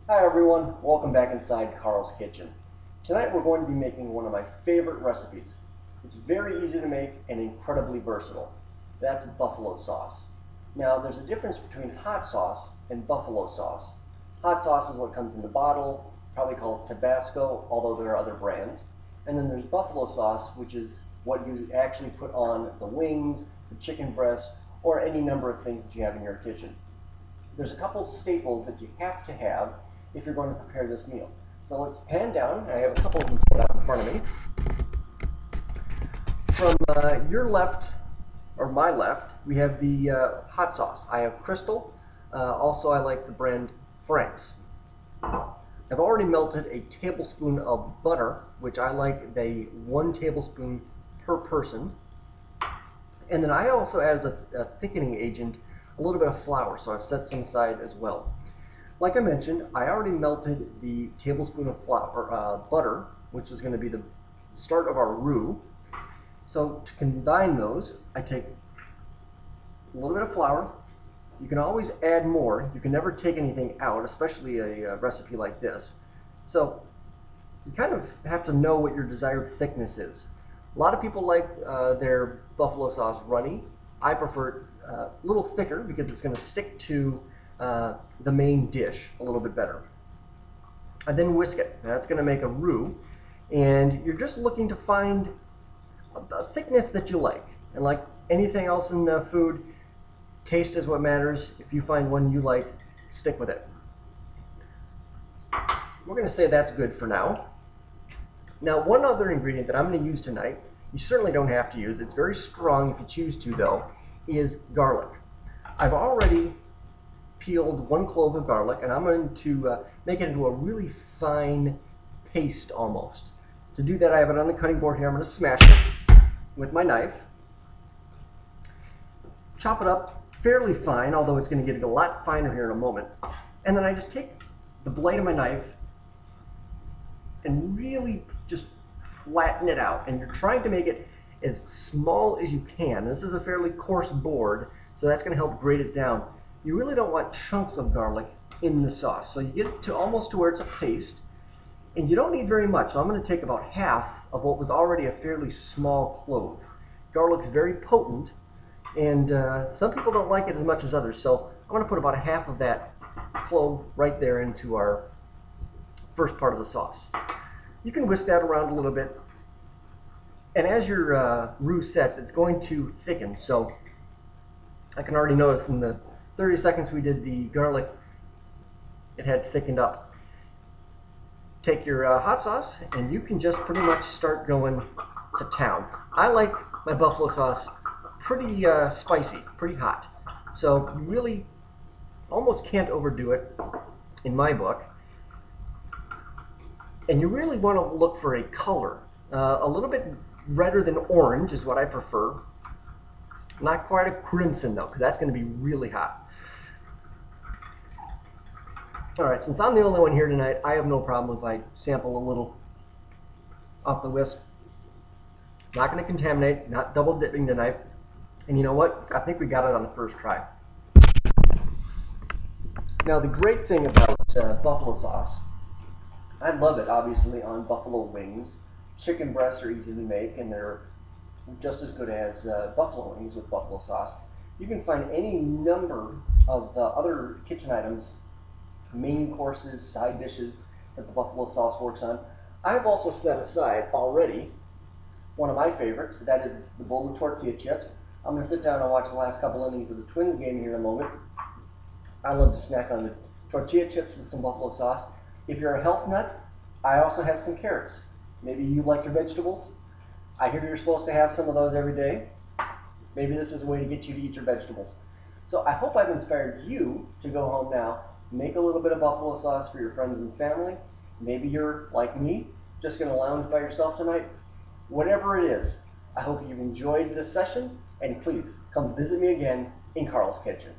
Hi everyone, welcome back inside Carl's Kitchen. Tonight we're going to be making one of my favorite recipes. It's very easy to make and incredibly versatile. That's buffalo sauce. Now there's a difference between hot sauce and buffalo sauce. Hot sauce is what comes in the bottle, probably called Tabasco, although there are other brands. And then there's buffalo sauce, which is what you actually put on the wings, the chicken breast, or any number of things that you have in your kitchen. There's a couple staples that you have to have if you're going to prepare this meal. So let's pan down. I have a couple of them set out in front of me. From your left, or my left, we have the hot sauce. I have Crystal. Also, I like the brand Frank's. I've already melted a tablespoon of butter, which I like the 1 tablespoon per person. And then I also, as a thickening agent, a little bit of flour, so I've set some aside as well. Like I mentioned, I already melted the tablespoon of butter, which is going to be the start of our roux. So to combine those, I take a little bit of flour. You can always add more. You can never take anything out, especially a recipe like this. So you kind of have to know what your desired thickness is. A lot of people like their buffalo sauce runny. I prefer it a little thicker because it's going to stick to the main dish a little bit better. I then whisk it. That's going to make a roux, and you're just looking to find a thickness that you like. And like anything else in food, taste is what matters. If you find one you like, stick with it. We're going to say that's good for now. Now, one other ingredient that I'm going to use tonight, you certainly don't have to use, it's very strong if you choose to though, is garlic. I've already peeled 1 clove of garlic, and I'm going to make it into a really fine paste almost. To do that, I have it on the cutting board here. I'm going to smash it with my knife. Chop it up fairly fine, although it's going to get a lot finer here in a moment. And then I just take the blade of my knife and really just flatten it out. And you're trying to make it as small as you can. This is a fairly coarse board, so that's going to help grate it down. You really don't want chunks of garlic in the sauce. So you get it to almost to where it's a paste, and you don't need very much. So I'm going to take about half of what was already a fairly small clove. Garlic's very potent, and some people don't like it as much as others. So I'm going to put about a half of that clove right there into our first part of the sauce. You can whisk that around a little bit, and as your roux sets, it's going to thicken. So I can already notice in the 30 seconds we did the garlic, it had thickened up. Take your hot sauce, and you can just pretty much start going to town. I like my buffalo sauce pretty spicy, pretty hot. So you really almost can't overdo it in my book. And you really want to look for a color. A little bit redder than orange is what I prefer. Not quite a crimson though, because that's going to be really hot. Alright, since I'm the only one here tonight, I have no problem if I sample a little off the whisk. Not going to contaminate, not double dipping tonight. And you know what? I think we got it on the first try. Now the great thing about buffalo sauce, I love it obviously on buffalo wings. Chicken breasts are easy to make, and they're just as good as buffalo wings with buffalo sauce. You can find any number of other kitchen items, main courses, side dishes that the buffalo sauce works on. I've also set aside already one of my favorites, that is the bowl of tortilla chips. I'm going to sit down and watch the last couple innings of the Twins game here in a moment. I love to snack on the tortilla chips with some buffalo sauce. If you're a health nut, I also have some carrots. Maybe you like your vegetables. I hear you're supposed to have some of those every day. Maybe this is a way to get you to eat your vegetables. So I hope I've inspired you to go home now, make a little bit of buffalo sauce for your friends and family. Maybe you're, like me, just going to lounge by yourself tonight. Whatever it is, I hope you've enjoyed this session, and please come visit me again in Carl's Kitchen.